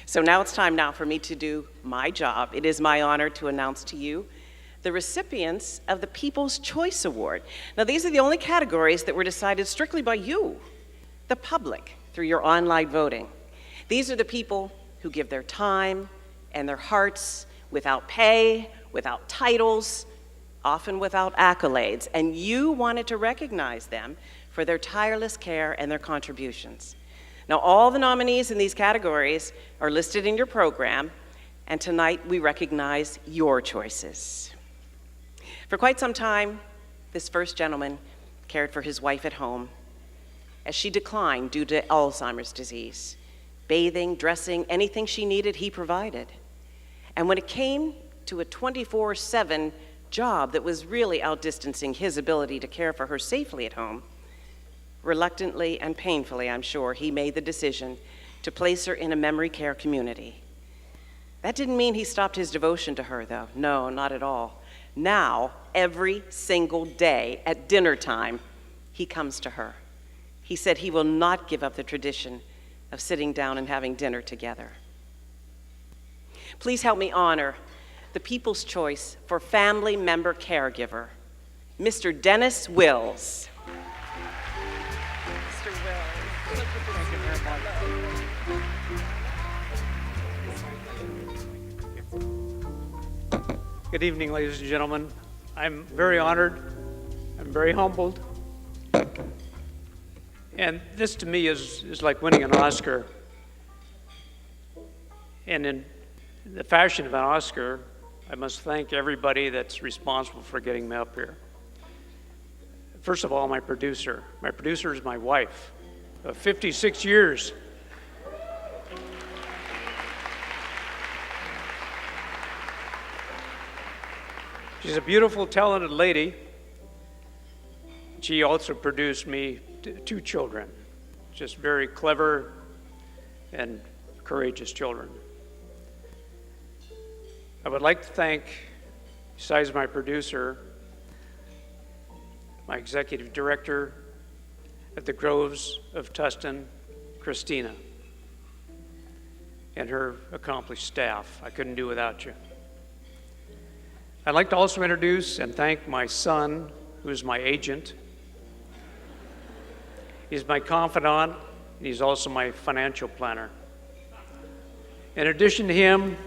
So now it's time now for me to do my job. It is my honor to announce to you the recipients of the People's Choice Award. Now, these are the only categories that were decided strictly by you, the public, through your online voting. These are the people who give their time and their hearts without pay, without titles, often without accolades, and you wanted to recognize them for their tireless care and their contributions. Now, all the nominees in these categories are listed in your program, and tonight we recognize your choices. For quite some time, this first gentleman cared for his wife at home as she declined due to Alzheimer's disease. Bathing, dressing, anything she needed, he provided. And when it came to a 24/7 job that was really outdistancing his ability to care for her safely at home, reluctantly and painfully, I'm sure, he made the decision to place her in a memory care community. That didn't mean he stopped his devotion to her, though. No, not at all. Now, every single day at dinner time, he comes to her. He said he will not give up the tradition of sitting down and having dinner together. Please help me honor the People's Choice for Family Member Caregiver, Mr. Dennis Wills. Mr. Wills. Thank you very much. Good evening, ladies and gentlemen. I'm very honored. I'm very humbled. And this to me is like winning an Oscar. And in the fashion of an Oscar, I must thank everybody that's responsible for getting me up here. First of all, my producer. My producer is my wife of 56 years. She's a beautiful, talented lady. She also produced me two children, just very clever and courageous children. I would like to thank, besides my producer, my executive director at the Groves of Tustin, Christina, and her accomplished staff. I couldn't do without you. I'd like to also introduce and thank my son, who is my agent. He's my confidant, and he's also my financial planner. In addition to him,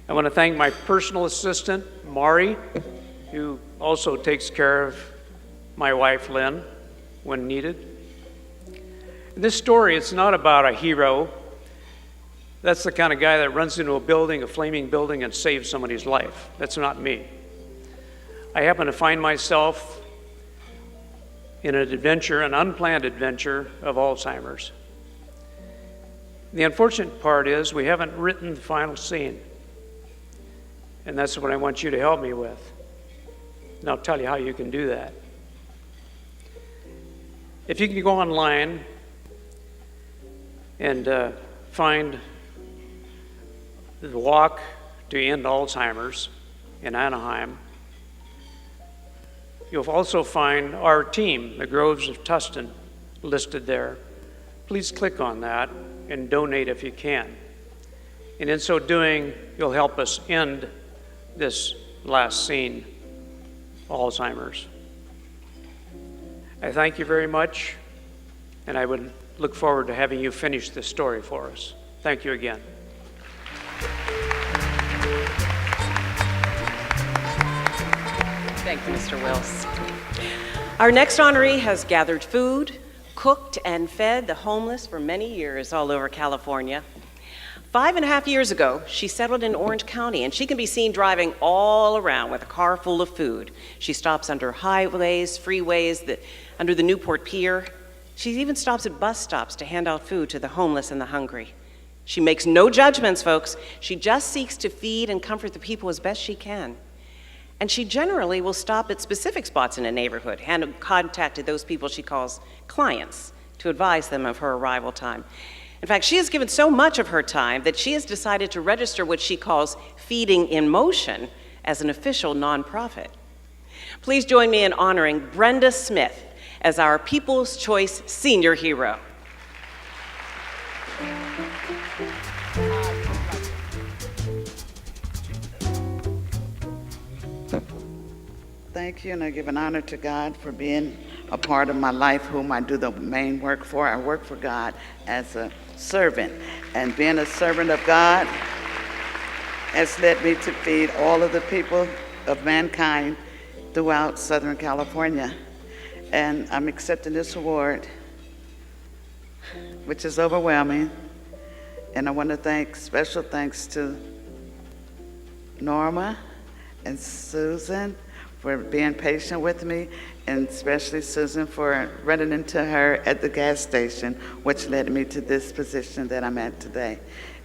I want to thank my personal assistant, Mari, who also takes care of my wife, Lynn, when needed. In this story, it's not about a hero. That's the kind of guy that runs into a building, a flaming building, and saves somebody's life. That's not me. I happen to find myself in an adventure, an unplanned adventure of Alzheimer's. The unfortunate part is we haven't written the final scene, and that's what I want you to help me with. And I'll tell you how you can do that. If you can go online and find the Walk to End Alzheimer's in Anaheim, you'll also find our team, the Groves of Tustin, listed there. Please click on that and donate if you can. And in so doing, you'll help us end this last scene, Alzheimer's. I thank you very much, and I would look forward to having you finish this story for us. Thank you again. Thank you, Mr. Wills. Our next honoree has gathered food, cooked and fed the homeless for many years all over California. 5.5 years ago, she settled in Orange County, and she can be seen driving all around with a car full of food. She stops under highways, freeways, under the Newport Pier. She even stops at bus stops to hand out food to the homeless and the hungry. She makes no judgments, folks. She just seeks to feed and comfort the people as best she can. And she generally will stop at specific spots in a neighborhood and contact those people she calls clients to advise them of her arrival time. In fact, she has given so much of her time that she has decided to register what she calls Feeding in Motion as an official nonprofit. Please join me in honoring Brenda Smith as our People's Choice Senior Hero. thank you and I give an honor to God for being a part of my life, whom I do the main work for. I work for God as a servant, and being a servant of God has led me to feed all of the people of mankind throughout Southern California. And I'm accepting this award, which is overwhelming. And I want to thank, special thanks to Norma and Susan for being patient with me, and especially Susan for running into her at the gas station, which led me to this position that I'm at today.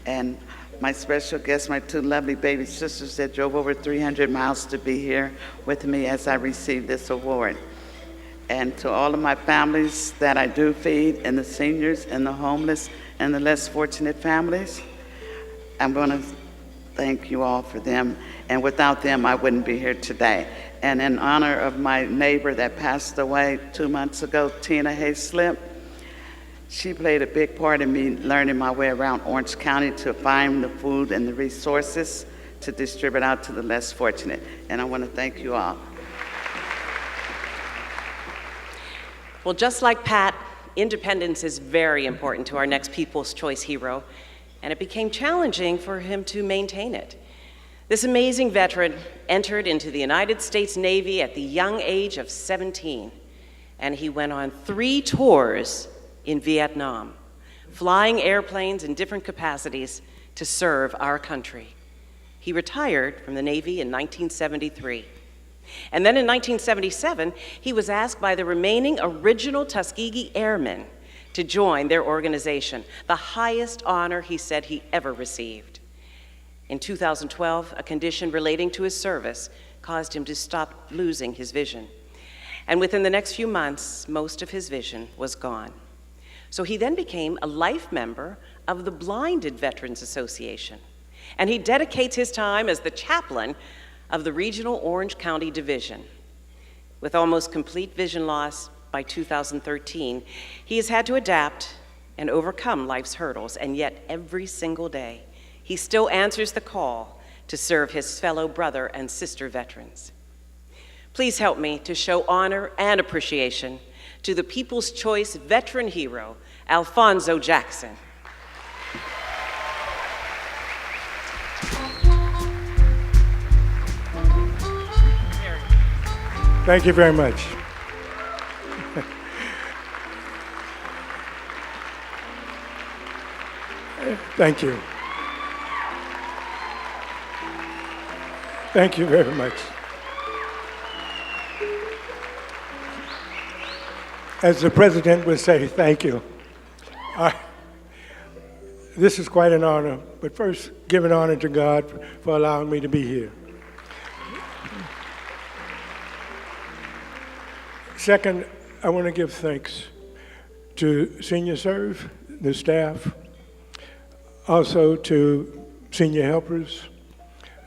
And my special guests, my two lovely baby sisters that drove over 300 miles to be here with me as I received this award. And to all of my families that I do feed, and the seniors and the homeless and the less fortunate families, I'm going to thank you all for them. And without them, I wouldn't be here today. And in honor of my neighbor that passed away 2 months ago, Tina Hayslip, she played a big part in me learning my way around Orange County to find the food and the resources to distribute out to the less fortunate. And I want to thank you all. Well, just like Pat, independence is very important to our next People's Choice hero, and it became challenging for him to maintain it. This amazing veteran entered into the United States Navy at the young age of 17, and he went on 3 tours in Vietnam, flying airplanes in different capacities to serve our country. He retired from the Navy in 1973. And then in 1977, he was asked by the remaining original Tuskegee Airmen to join their organization, the highest honor he said he ever received. In 2012, a condition relating to his service caused him to stop losing his vision. And within the next few months, most of his vision was gone. So he then became a life member of the Blinded Veterans Association. And he dedicates his time as the chaplain of the Regional Orange County Division. With almost complete vision loss by 2013, he has had to adapt and overcome life's hurdles, and yet every single day, he still answers the call to serve his fellow brother and sister veterans. Please help me to show honor and appreciation to the People's Choice veteran hero, Alfonso Jackson. Thank you very much. Thank you. Thank you very much. As the president would say, thank you. This is quite an honor, but first, give an honor to God for allowing me to be here. Second, I want to give thanks to Senior Serve, the staff, also to senior helpers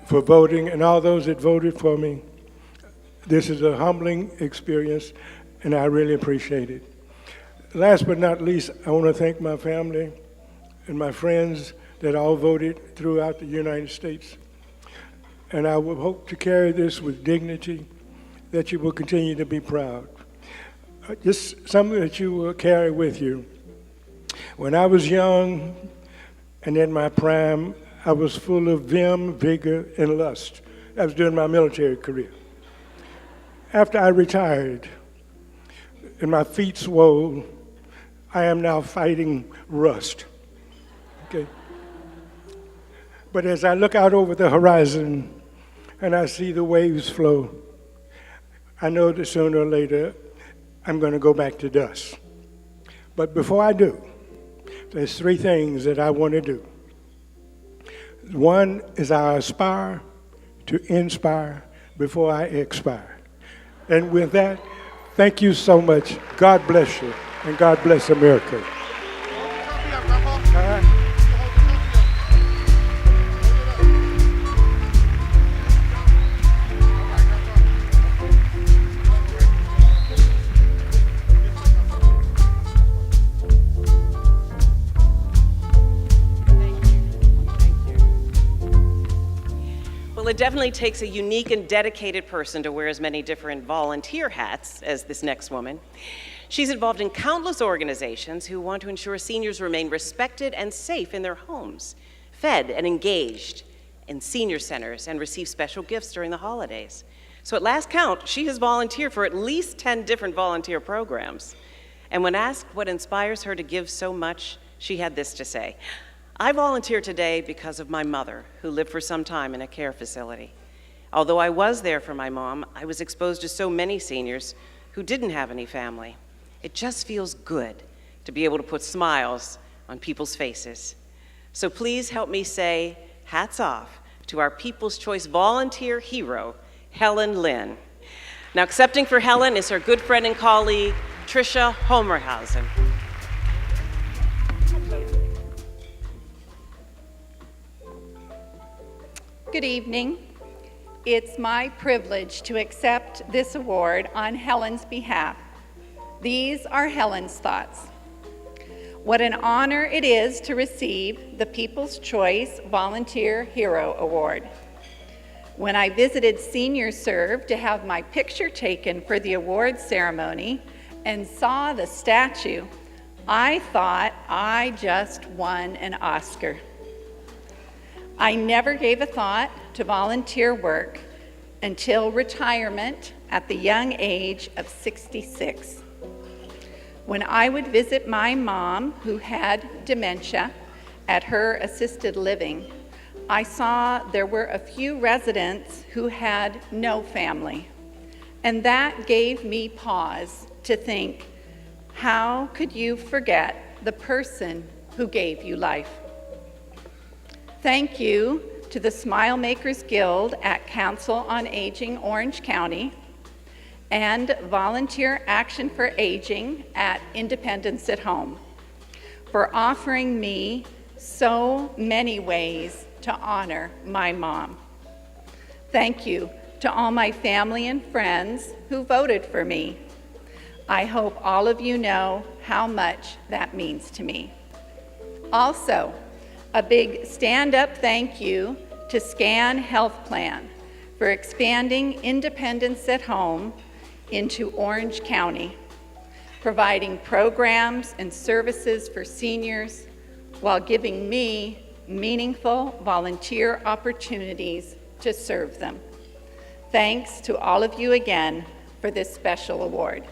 for voting, and all those that voted for me. This is a humbling experience, and I really appreciate it. Last but not least, I want to thank my family and my friends that all voted throughout the United States. And I will hope to carry this with dignity, that you will continue to be proud. Just something that you will carry with you. When I was young and in my prime, I was full of vim, vigor, and lust. That was during my military career. After I retired and my feet swole, I am now fighting rust. Okay. But as I look out over the horizon and I see the waves flow, I know that sooner or later I'm going to go back to dust. But before I do, there's 3 things that I want to do. One is I aspire to inspire before I expire. And with that, thank you so much. God bless you, and God bless America. it definitely takes a unique and dedicated person to wear as many different volunteer hats as this next woman. She's involved in countless organizations who want to ensure seniors remain respected and safe in their homes, fed and engaged in senior centers, and receive special gifts during the holidays. So at last count, she has volunteered for at least 10 different volunteer programs. And when asked what inspires her to give so much, she had this to say: "I volunteer today because of my mother, who lived for some time in a care facility. Although I was there for my mom, I was exposed to so many seniors who didn't have any family. It just feels good to be able to put smiles on people's faces. So please help me say hats off to our People's Choice volunteer hero, Helen Lynn." Now, accepting for Helen is her good friend and colleague, Tricia Homerhausen. Good evening. It's my privilege to accept this award on Helen's behalf. These are Helen's thoughts. What an honor it is to receive the People's Choice Volunteer Hero Award. When I visited Senior Serve to have my picture taken for the award ceremony and saw the statue, I thought I just won an Oscar. I never gave a thought to volunteer work until retirement at the young age of 66. When I would visit my mom, who had dementia, at her assisted living, I saw there were a few residents who had no family. And that gave me pause to think, how could you forget the person who gave you life? Thank you to the Smile Makers Guild at Council on Aging Orange County and Volunteer Action for Aging at Independence at Home for offering me so many ways to honor my mom. Thank you to all my family and friends who voted for me. I hope all of you know how much that means to me. Also, a big stand-up thank you to SCHA Health Plan for expanding Independence at Home into Orange County, providing programs and services for seniors while giving me meaningful volunteer opportunities to serve them. Thanks to all of you again for this special award.